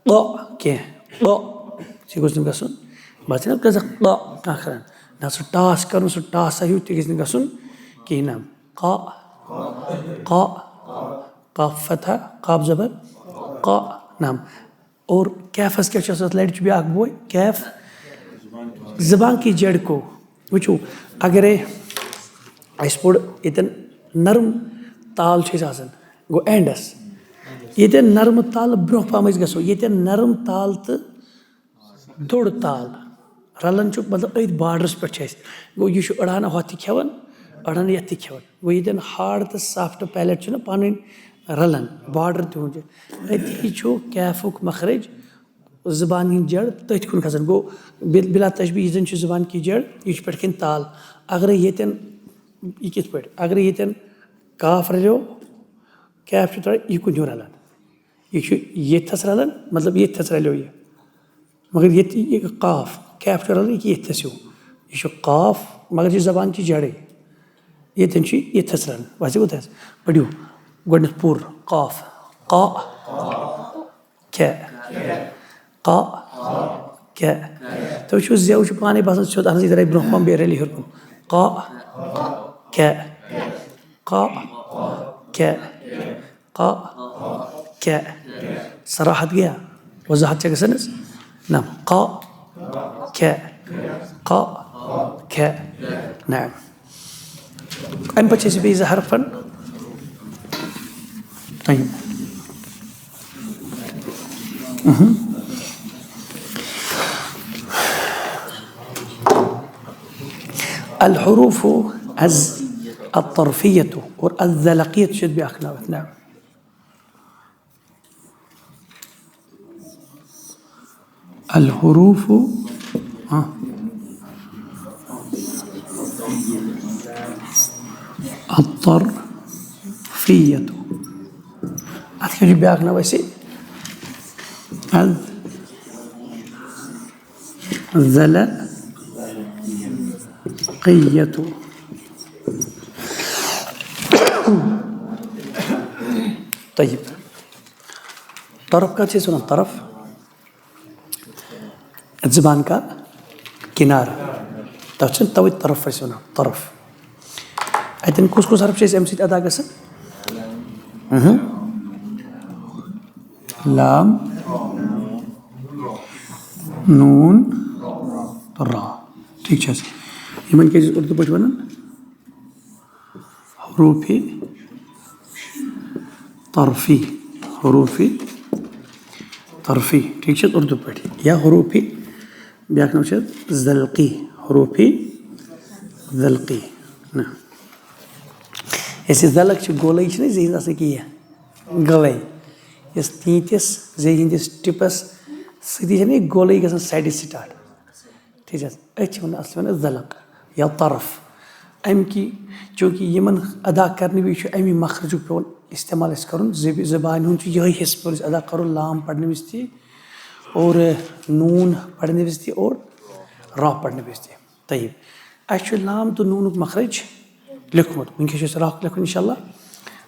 قا کینٛہہ قا چھِ گوٚژھ نہٕ گژھُن بس چھِنہ گژھان قا کانٛہہ کران نہ سُہ ٹاس کرُن سُہ ٹاسا ہیوٗ تہِ گژھِ نہٕ گژھُن کِہیٖنۍ نہ قا قا قاف فتحہ قاف زبر قا نام اور کیفس کیٛاہ چھُ آسان اتھ لرِ چھُ بیٛاکھ بوے کیف زبان کی جڑ کو وٕچھو اگرے اَسہِ پوٚر ییٚتٮ۪ن نرم تال چھِ أسۍ آسان گوٚو اینڈس ییٚتٮ۪ن نرمہٕ تالہٕ برونٛہہ پہم أسۍ گژھو ییٚتٮ۪ن نرم تال تہٕ دوٚر تال رلان چھُ مطلب أتھۍ باڈرس پٮ۪ٹھ چھِ اَسہِ گوٚو یہِ چھُ أڑہان ہۄتھ تہِ کھٮ۪وان أڑہان یتھ تہِ کھٮ۪وان گوٚو ییٚتٮ۪ن ہاڈ تہٕ سافٹ پیلیٹ چھُنہ پانہٕ ؤنۍ رلن بارڈر تہنٛد أتی چھُ کیفُک مخرج زبان ہٕنٛدۍ جڑ تٔتھۍ کُن کھسان گوٚو بلا تشبیہ یہِ زن چھُ زبان کی جڑ یہِ چھُ پٮ۪ٹھ کَنۍ تال اگرے ییٚتٮ۪ن یہِ کِتھ پٲٹھۍ اگرے ییٚتٮ۪ن کاف رلیو کیف چھُ تھوڑا یِکُن ہیوٚر رلان یہِ چھُ ییٚتھس رلان مطلب ییٚتھس رلیو یہِ مگر ییٚتہِ یہِ قاف کیف چھُ رلان یہِ ییٚتھس ہیوٗ یہِ چھُ قاف مگر یہِ زبان کی جڑے ییٚتٮ۪ن چھُ ییٚتھس رلان باسیو گوٚو تۄہہِ پٔرِو گۄڈنٮ۪تھ پوٗرٕ قاف قا کھے قا کھے تُہۍ وٕچھِو زٮ۪و چھُ پانے باسان سیوٚد اہن حظ یہِ درٛاے برونٛہہ پہم بیٚیہِ رلہِ ہیوٚر کُن قا کھے قا کھے قا کھے صراحت گیا وضاحت چھےٚ گژھان حظ نہ قا کھے قا کھے نہ امہِ پتہٕ چھِ أسۍ بیٚیہِ 2 حرفن الحروف الطرفية والذلقية شد بیاکھ ناو نعم الحروف الطرفية اتھ کیٛاہ چھُ بیاکھ ناو اَسہِ الذلقية طيب طرف کا چیز سنا طرف زبان کا کنارہ تتھ چھِ توے طرف أسۍ وَنان طرف اتٮ۪ن کُس کُس حرف چھِ أسۍ اَمہِ سۭتۍ ادا گژھان لام نون را ٹھیک چھِ حظ یِمن کیٛاہ چھِ أسۍ اردوٗ پٲٹھۍ وَنان حروٗفِ طرفی حروٗفِ طرفی ٹھیک چھِ حظ اردوٗ پٲٹھۍ یا حروٗفِ بیاکھ ناو چھِ ذلقی حروٗفِ ذلقی نہ یۄس یہِ ذلق چھِ گولٲیی چھِنہ زِ ہِنٛز آسان کینٛہہ گلے یۄس تیٖتِس زِ ہِنٛدِس ٹِپس سۭتی چھَنہ یہِ گولٲیی گژھان سایڈِ سٹاٹ ٹھیک چھِ حظ أتھۍ چھِ وَنان اصلی وَنان ذلق یا طرف اَمہِ کی چوٗنٛکہِ یِمن ادا کرنہٕ وِزِ چھُ اَمہِ مخرجُک پیٚوان استعمال اَسہِ کَرُن زبانہِ ہُنٛد چھُ یِہوے حصہٕ پیٚوان اَسہِ ادا کَرُن لام پرنہٕ وِزِ تہِ اور نوٗن پرنہٕ وِزِ تہِ اور را پرنہٕ وِزِ تہِ طیب اَسہِ چھُ لام تہٕ نوٗنُک مخرج لیوٚکھمُت وٕنکیٚس چھُ اَسہِ را لیکھُن انشاء اللہ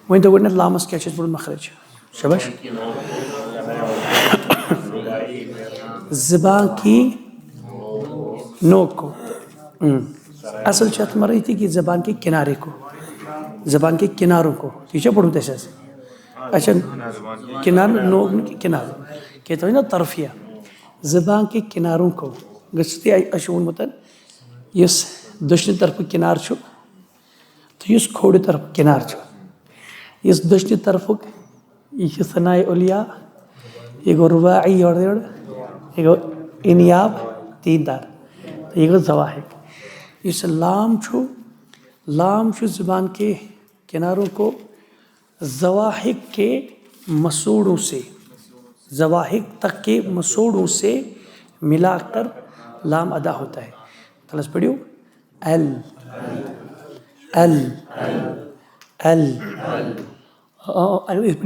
وۄنۍ دۄہ گۄڈنٮ۪تھ لامس کیٛاہ چھُ اَسہِ پوٚرمُت مخرج شاباش زبان کی نوک کو اصل چھُ اتھ مرٲدی کہ زبان کے کنارے کو زبان کے کناروں کو ٹھیک چھا پوٚرمُت اَسہِ حظ اچھا کنار نوک کنار کیٛاہ تھٲوِو نا طرفیہ زبان کے کناروں کو گٔژھِو تُہۍ اَسہِ چھُ ووٚنمُت یُس دٔچھنہِ طرفُک کِنار چھُ تہٕ یُس کھوورِ طرفُک کِنار چھُ یُس دٔچھنہِ طرفُک یہِ چھِ ثناے اولیا یہِ گوٚو رُباعی یورٕ یورٕ یہِ گوٚو اِنیاب تیٖندار تہٕ یہِ گوٚو ضواحِق یُس لام چھُ زبان کے کناروں کو ضواحق کے مسوڑوں سے ضواحق تک کے مسوڑوں سے ملا کر لام ادا ہوتا ہے تلس پڑھیو ال ال ال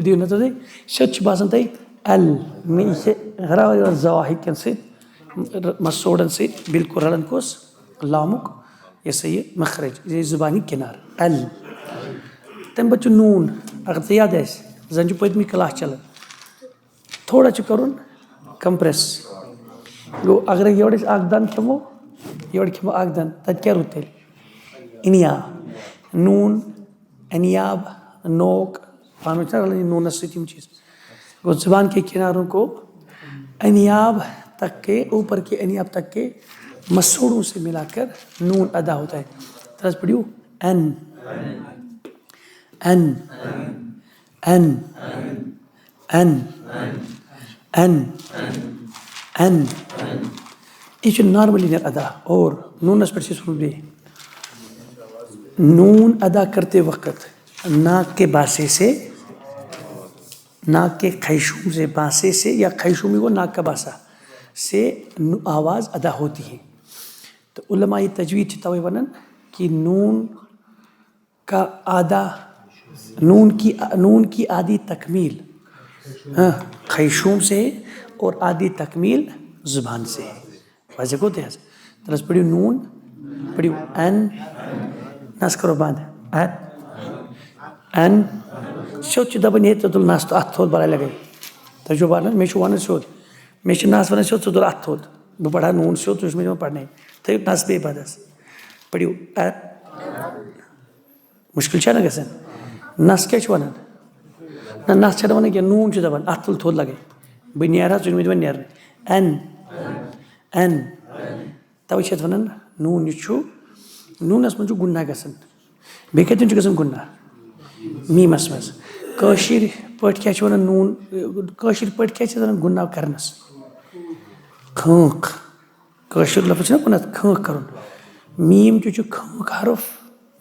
دیو نظر تُہۍ سیوٚد چھُ باسان تۄہہِ ال مےٚ یہِ چھِ ہراوان یِوان ضواحق کٮ۪ن سۭتۍ مسوڑن سۭتۍ بالکل رلان کُس لامُک یہِ سا یہِ مخرج یہِ زبانہِ کِنار ال تمہِ پتہٕ چھُ نوٗن اگر ژےٚ یاد آسہِ زن چھُ پٔتمہِ کلاس چلان تھوڑا چھُ کرُن کمپریس گوٚو اگرے یورٕ أسۍ اکھ دند کھٮ۪مو یورٕ کھٮ۪مو اکھ دند تتہِ کیٛاہ روٗد تیٚلہِ انیا نوٗن انیاب نوک پانہٕ ؤنۍ چھِنہ رلان یہِ نوٗنس سۭتۍ یِم چیٖز گوٚو زبان کے کناروں کو انیاب تک کے اوپر کے انیاب تک کے مسوڑوں سے ملا کر نون ادا ہوتا ہے طرز پڑھیو ان ان ان ان ان ان یہ چھُ نارملی نیران ادا اور نونس پٮ۪ٹھ چھِ أسۍ وَنان بیٚیہِ نون ادا کرتے وقت ناک کے باسے سے ناک کے خیشوم سے باسے سے یا خیشومی کو ناک کا باسا سے آواز ادا ہوتی ہے. تو علماء تجوید توے ونن کہ نون کا آدھا نون کی آدھی تکمیل خیشوم سے اور آدھی تکمیل زبان سے. واضح کو تھے ترس پڑھیو نون پڑھیو این نس کرو بند این سیود دپان ہے ژٕ تُل نس تو اتھ تھوٚد برائے لگے تُہۍ چھِو ونان مےٚ چھُ ونان سیود مےٚ چھِ نس ونان سیود ژٕ تُل اتھ تھوٚد بہٕ پرہا نون سیود تُہۍ چھِو مےٚ دِوان پرنٲیِتھ تھٲیِو نس بیٚیہِ بدس پڑھیو مشکل چھا نا گژھان نس کیٛاہ چھِ ونان نہ نس چھنہٕ ونان کینٛہہ نون چھُ دپان اتھ تُل تھوٚد لگے بہٕ نیرٕ حظ ژٕ چھُکھ مےٚ دِوان نیرنہٕ این توے چھِ اتھ ونان نون یہِ چھُ نوٗنس منٛز چھُ گُناہ گژھان بیٚیہِ کتٮ۪ن چھُ گژھان گُناہ میٖمس منٛز. کٲشِر پٲٹھۍ کیٛاہ چھِ ونان نون کٲشِر پٲٹھۍ کیٛاہ چھِ ونان گُناہ کرنس کھٲنٛکھ کٲشُر لفظ چھُنہ ونان کھٲنٛکھ کرُن میٖم تہِ چھُ کھٲنٛکھ حرف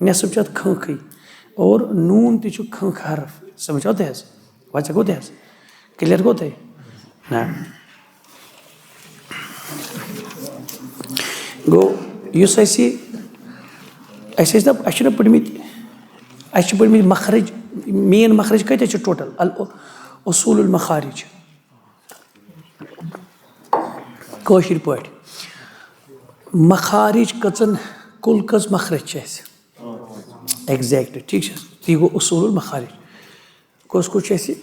نٮ۪صٕف چھُ اتھ کھٲنٛکھٕے اور نون تہِ چھُ کھٲنٛکھ حرف سمجھ آو تۄہہِ حظ واضح گوٚو تۄہہِ حظ کلیر گوٚو تۄہہِ نہ گوٚو یُس اَسہِ ٲسۍ دپ اَسہِ چھِنہ پٔرمٕتۍ مخرج مین مخرج کۭتیاہ چھِ ٹوٹل اصوٗل المخارج کٲشِر پٲٹھۍ مخارج کٔژن کُل کٔژ مخرج چھِ اَسہِ ایگزیکٹ ٹھیک چھا تی گوٚو اصوٗل المخارج کُس کُس چھُ اَسہِ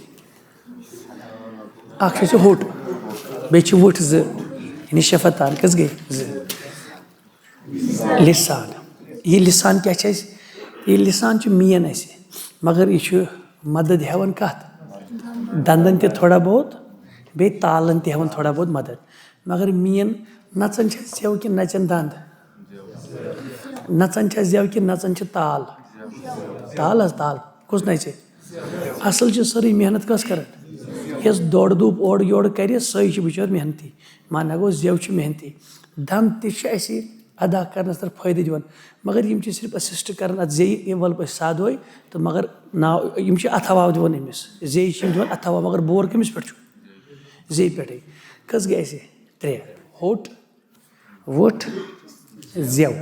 اکھ چھُ اَسہِ ہوٚٹ بیٚیہِ چھِ وٕٹھ زٕ یعنی شفتان کٔژ گٔے زٕ لسان یہ لسان کیٛاہ چھِ اَسہِ یہ لسان چھُ مین اَسہِ مگر یہِ چھُ مدد ہٮ۪وان کتھ دندن تہِ تھوڑا بہت بیٚیہِ تالن تہِ ہٮ۪وان تھوڑا بہت مدد مگر مین نژان چھِ اَسہِ زٮ۪و کِنہٕ نژن دند نژان چھِ اَسہِ زٮ۪و کِنہٕ نژان چھِ تال تال حظ تال کُس نژِ اصل چھِ سٲرٕے محنت کۄس کران یۄس دورٕ دوٗپ اورٕ یورٕ کرِ سۄے چھِ بِچٲر محنتی ماننہٕ گوٚو زٮ۪و چھِ محنتی دند تہِ چھِ اَسہِ ادا کرنس تر فٲیدٕ دِوان مگر یِم چھِ صرف اسسٹ کران اتھ زیٚیہِ ولہٕ أسۍ سادوے تہٕ مگر ناو یِم چھِ اتھٕ ہوا دِوان أمِس زیٚیہِ چھِ یِم دِوان اتھٕ ہوا مگر بور کٔمِس پٮ۪ٹھ چھُ زیٚیہِ پٮ۪ٹھٕے کٔژ گٔے اَسہِ ترٛےٚ ہوٚٹ وٕٹھ زٮ۪و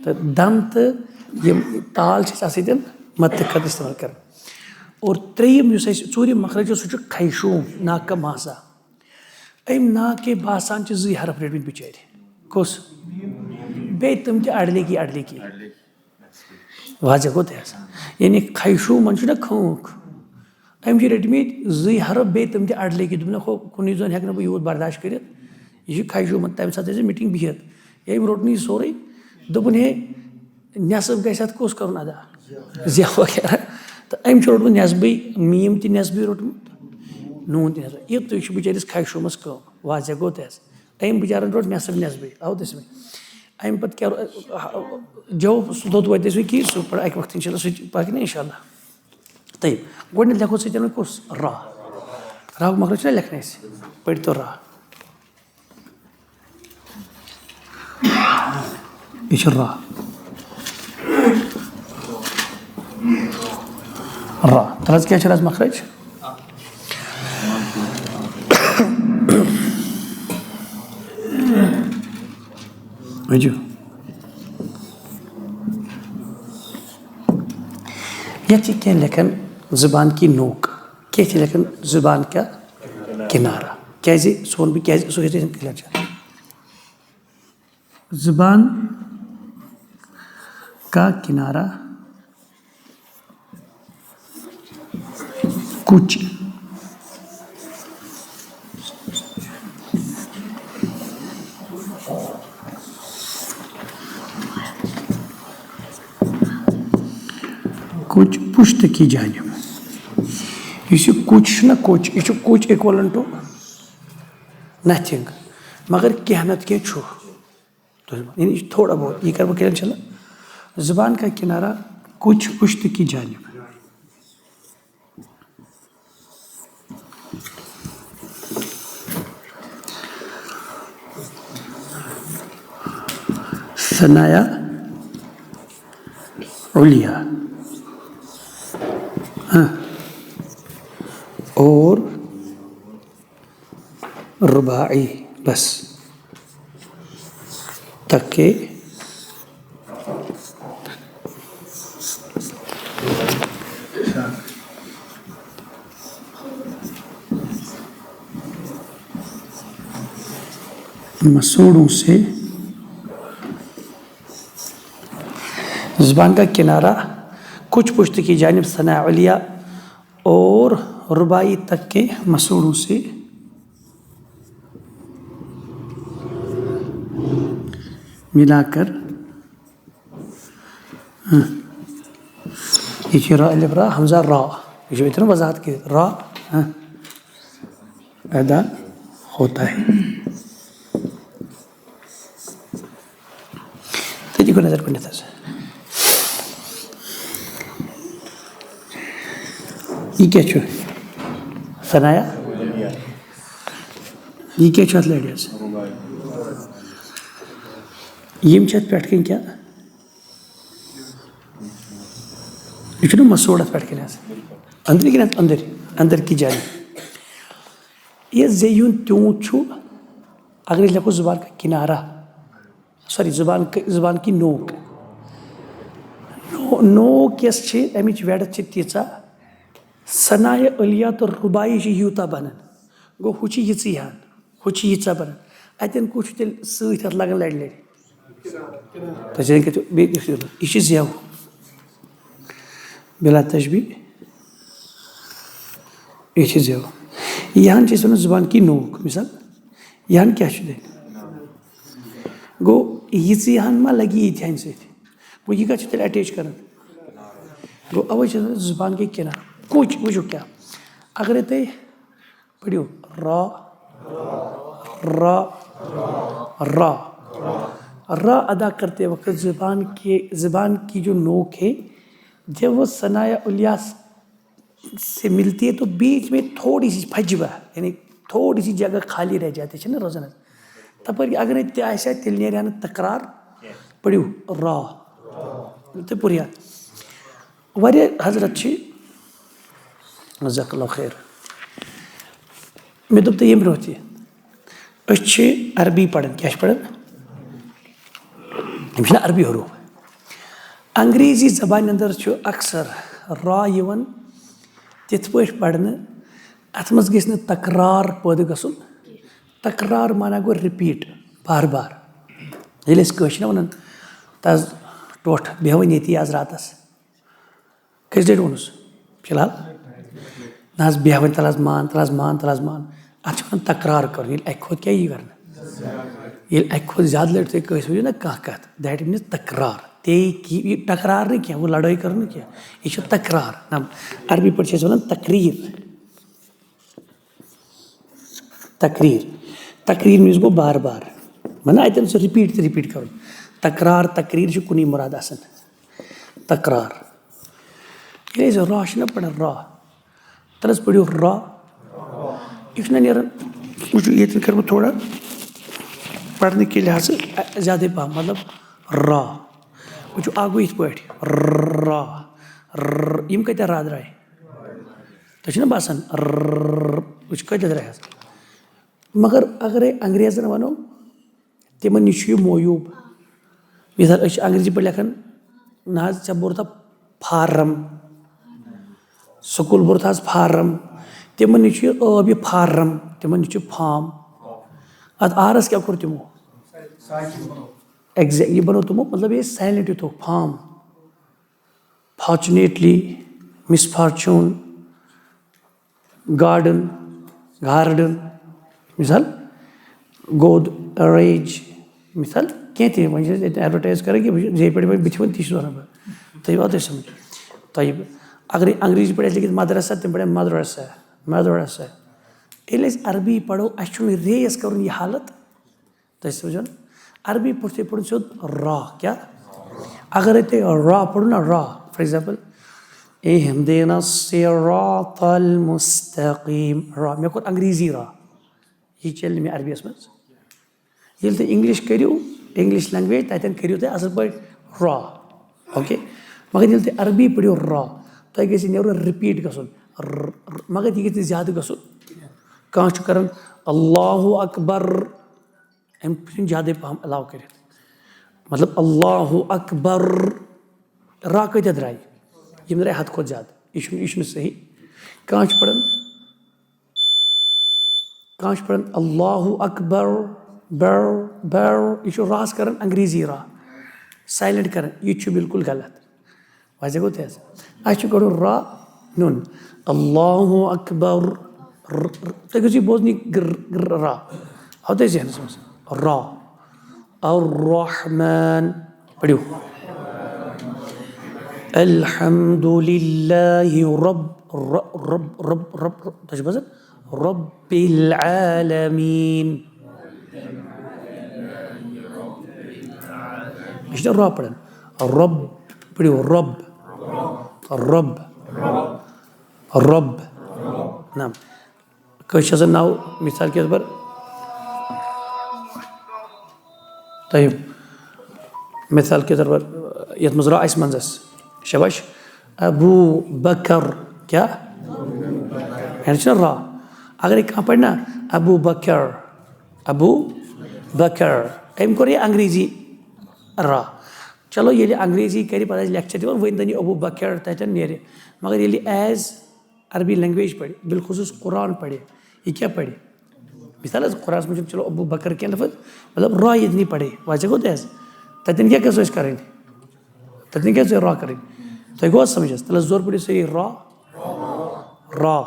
تہٕ دم تہٕ یِم تال چھِ أسۍ اتھ سۭتۍ مدتہٕ خٲطرٕ استعمال کران اور ترٛیٚیِم یُس اَسہِ ژوٗرِم مخرج چھُ سُہ چھُ خیشوم ناک کا ماسا أمۍ ناک کے باسان چھِ زٕے حرف رٔٹمٕتۍ بِچٲرۍ کُس بیٚیہِ تِم تہِ اڑلیکی اڑلیکی واضح گوٚو تۄہہِ حظ یعنی خیشومن چھُنہ کھٲنٛکھ أمۍ چھِ رٔٹمٕتۍ زٕے حرف بیٚیہِ تِم تہِ اڑلیکی دوٚپنکھ ہو کُنُے زوٚن ہٮ۪کہٕ نہٕ بہٕ یوٗت برداشت کٔرِتھ یہِ چھُ خیشومن تمہِ ساتہٕ ٲسۍ میٖٹنٛگ بِہِتھ أمۍ روٚٹ نہٕ یہِ سورُے دوٚپُن ہے نٮ۪صٕف گژھِ اتھ کُس کرُن ادا زٮ۪و وغیرہ تہٕ أمۍ چھُ روٚٹمُت نٮ۪صبٕے میٖم تہِ نٮ۪صبٕے روٚٹمُت نوٗن تہِ نٮ۪صبٕے یِتُے چھُ بِچٲرِس خیشومس کٲم واضح گوٚو تۄہہِ حظ أمۍ بِچارن روٚٹ نٮ۪صٕف نٮ۪صبٕے آو تہٕ سمجھ امہِ پتہٕ کیٛاہ جو سُہ دۄد واتہِ سُہ کہِ سُہ پَرِ اَکہِ وقتہٕ اِنشاء اللہ سُہ تہِ پَکہِ نا اِنشاء اللہ طيب گۄڈٕنٮ۪تھ لیکھو سۭتۍ کُس را راہُک مخرج چھُنہ لیکھنہٕ اَسہِ پٔرۍ تو را یہِ چھُ را را تَلہٕ حظ کیٛاہ چھُ رَس مخرج بوٗزِو یتھ چھِ کینٛہہ لیکھان زبان کی نوک کینٛہہ چھِ لیکھان زبان کا کنارہ کیٛازِ سُہ وَنہٕ بہٕ کیٛازِ سُہ گژھِ کلیر چھا زبان کا کنارہ کچھ کچھ پُشت کی جانب یُس یہِ کُچ چھُنہ کُچ یہِ چھُ کُچ اِکوَلَن ٹُو نتھِنٛگ مگر کینٛہہ نتہٕ کینٛہہ چھُ یعنی یہِ چھُ تھوڑا بہت یہِ کَرٕ بہٕ کلیر اِنشاء اللہ زبان کا کنارہ کچھ پُشت کی جانب ثنایا علیہ اور رباعی بس تک کے مسوڑوں سے زبان کا کنارہ کچھ پشت کی جانب ثنا علیہ اور رباعی تک کے مسوڑوں سے ملا کر یہ را الف را حمزہ را یہ جو اتنا وضاحت کی را ادا ہوتا ہے. تجھے کو نظر پڑنے تھا یہ کیا چھو ثنایا یہ کیا چھو لیڈیز یم چھت پیٹھ کن کیا یہ چھو نا مسوڑت پیٹھ کن اندر کن اندر کی جانب یہ زیون تیون چھو اگر اس لکھو زبان کا کنارہ سوری زبان کی نوک نوک یس چھے امیچ ویڈت چھے تیسا ثناء علیہ تو رباعی چھے یوتا بنن گو ہوچی یچی ہان ہوچی یچا بنن اتن کو چھو تیل سویت ہاتھ لگن لڑ تو جنہیں کہ یہ چھے زیو بلا تشبیح یہ چھے زیو یہاں چھے سنو زبان کی نوک مثال یہاں کیا چھو دیں گو یچی ہان ما لگی یہ تھین سے گو یہ کا چھو تیل اٹیچ کرن گو اوہ چھے زبان کے کنار کچھ وجو کیا اگر تے پڑھیو را را را را ادا کرتے وقت زبان کی جو نوک ہے جب وہ ثناء علیہ سے ملتی ہے تو بیچ میں تھوڑی سی پھجبہ یعنی تھوڑی سی جگہ خالی رہ جاتی ہے نا روزانہ تب پر اگر اتنے ایسا تل نہیں رہنا تکرار پڑھیو را تو پوریا وارے حضرت چھی جزاک اللہ خیر میں تو یہ ہوتی ہے اچھے عربی پڑھن کیا پڑھن ہمشہ عربی حروف انگریزی زبان اندر چھو اکثر را یون تیت پوش پڑھنے اتمز گیسنے تکرار پود گسن تکرار مانا گو ریپیٹ بار بار یلی اس کوشنا ونن تاز ٹوٹ بیہوین یتی آز راتس کس ڈیٹ ونس فی الحال ناز بیہوین تلاز مان تلاز مان تلاز مان اچھا تکرار کرو یلی ایک خود کیا یہ کرنا یلی ایک خود زیادہ لڑتے کوئی سوچے نا کہت دیٹ مینز تکرار یہ تکرار نہیں کیا وہ لڑائی کرنے کیا یہ چھو تکرار نام عربی پڑھ چھے ونن تقریر تقریر تقریر مینز گو بار بار منا ایتن سے ریپیٹ کرو تکرار تقریر چھو کنی مراد آسن تکرار یہ سے را شنا پڑھا را ترس پڑھو را اتنا نیرن مجھو یہ تن کرو تھوڑا پڑھنے کے لحاظ سے زیادہ پاہ مطلب را مجھو آگو اس پویٹھ را یم کہتے راد رائے تو چھنا باسن مجھو کہتے رہے مگر اگر انگریزن ونو تمن نشو مویوب مثال اچھ انگریزی پڑھ لکھن ناز چا بورتا فارم سکول بورتا فارم تمن نشو آبی فارم تمن نشو فام ات آرس کیا کر تمو یہ بنو تمو مطلب یہ سائلنٹ تو فام فارچونیٹلی مس فارچون گارڈن گارڈن مثال گود ریج مثال کہتے ہیں وجہ ایڈورٹائز کریں کہ یہ پڑھے بچھون تیس دورہ پر تو یہ بات ہے سمجھ طیب اگر انگریزی پڑھے لیکن مدرسہ تم پڑھے مدرسہ ایلیس عربی پڑھو اچھو میں ریس کروں یہ حالت تو اس سمجھو عربی پڑھتے پڑھو سوچ را کیا اگر ایتے را پڑھو نا را فر ایگزامپل اہدنا الصراط المستقیم را میں کہتا انگریزی را یہ چلنے میں عربی اسمت یہ تو انگلش کریو انگلش لینگویج تیتن کریو تے اصل پر را اوکے مگر یہ تو عربی پڑھو را تو ایک ایسی نیورو ریپیٹ کسن مگر یہ گژھِ زیادٕ گژھُن کانٛہہ چھُ کران اللہ اکبر أمۍ چھُنہٕ زیادَے پہم علاو کٔرِتھ مطلب اللہ اکبر را کۭتیاہ درٛاے یِم درٛاے حد کھۄتہٕ زیادٕ یہِ چھُنہٕ صحیح کانٛہہ چھُ پران اللہ اکبر بر بر یہ راس کران انگریزی را سائلنٹ کران یہ بالکل غلط واضح گو تھی اچھا کڑن را نیون اللہ اکبر تھی گھو بوزنی را آو تھی ذہنس مز را الرحمن پڑھو الحمد للہ رب رب رب رب تھی بزن رب العالمین یہ را پڑھان رب پڑھو رب رب رب نام کس ناو مثال کے طور پر طیب مثال کے طور پر یت مز را اس منزس شباش ابو بکر کیا یعنی را اگر ایک کہاں پڑھنا ابو بکر ام کور یہ انگریزی را چلو یہ انگریزی کری پتہ لیکچر دِوان ون دنی ابو بکر تتن نیرِ مگر یہ ایز عربی لینگویج پڑھِ بالخصوص قرآن پڑھِ یہ کیا پڑھِ مثال قرآن مجھے چلو ابو بکر کیا لفظ مطلب را اتنی پڑھے واضح گو تیز تتن کیا کسو اس کریں تتن کیا را کریں تو گو سمجھ تلس زور پڑھی سری را را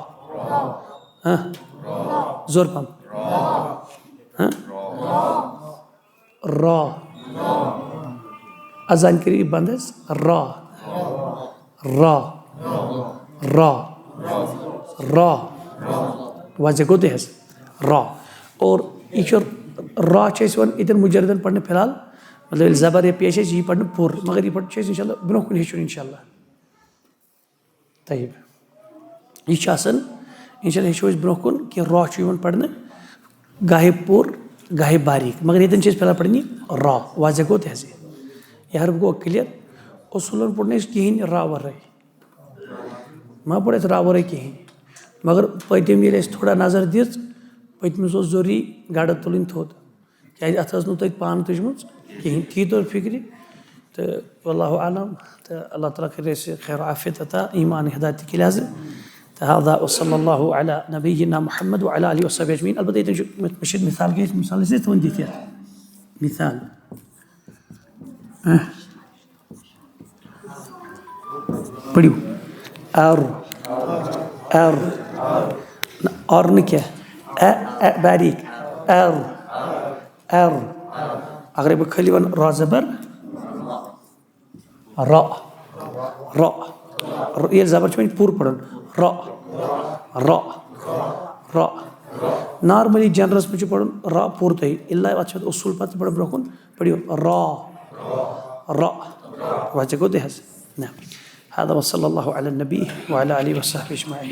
زور پم را اذان کری بند را را را را واضح گو تیز را اور یہ را اتن مجردن پڑھنے فی الحال مطلب زبر یا پیش یہ پڑھنے پور مگر یہ پڑھ ان شاء اللہ برو کن ہیچن ان شاء اللہ طیب یہ ان شاء اللہ ہیچو برو کن کہ را پڑھنے گاہے پور گاہے باریک مگر یہ فی الحال پڑھنی را واضح گو تیز یہ حرف گو کلیئر اصولن پڑھنے کہین را ورائے ما پڑھے را ورائے کہین مگر پتم یل تھوڑا نظر دِژ پتمس ضروری گڑ تلن تھوٚد کیازِ اتھ ٲس نہٕ تۄہہِ پانہٕ تُجمٕژ کِہیٖنۍ تی طور فکرِ تہٕ واللہ عالم تہٕ اللہ تعالیٰ کٔرِ اَسہِ خیر و عافیت عطا ایمان ہدایت کہِ لحاظہٕ تہٕ هذا وصلی اللہ علی نبینا محمد وعلی آلہ وصحبہ اجمعین البتہ ییٚتٮ۪ن چھُ مشید مثال گٔے مثال ٲسۍ تھاوان دِتھ یتھ مثال پٔرِو ار ار اور نہ کیا باریک ار ار اگر بہ خالی ون را زبر را را یہ زبر چھ پور پڑھن را را را نارملی جنرس میں پڑھن را پور تھی اللہ ات اصول پتہ پڑھ برو کن پڑھو را را واضح گو دہس هذا وصلی اللہ علی النبی وعلی آلہ وصحبہ اجمعین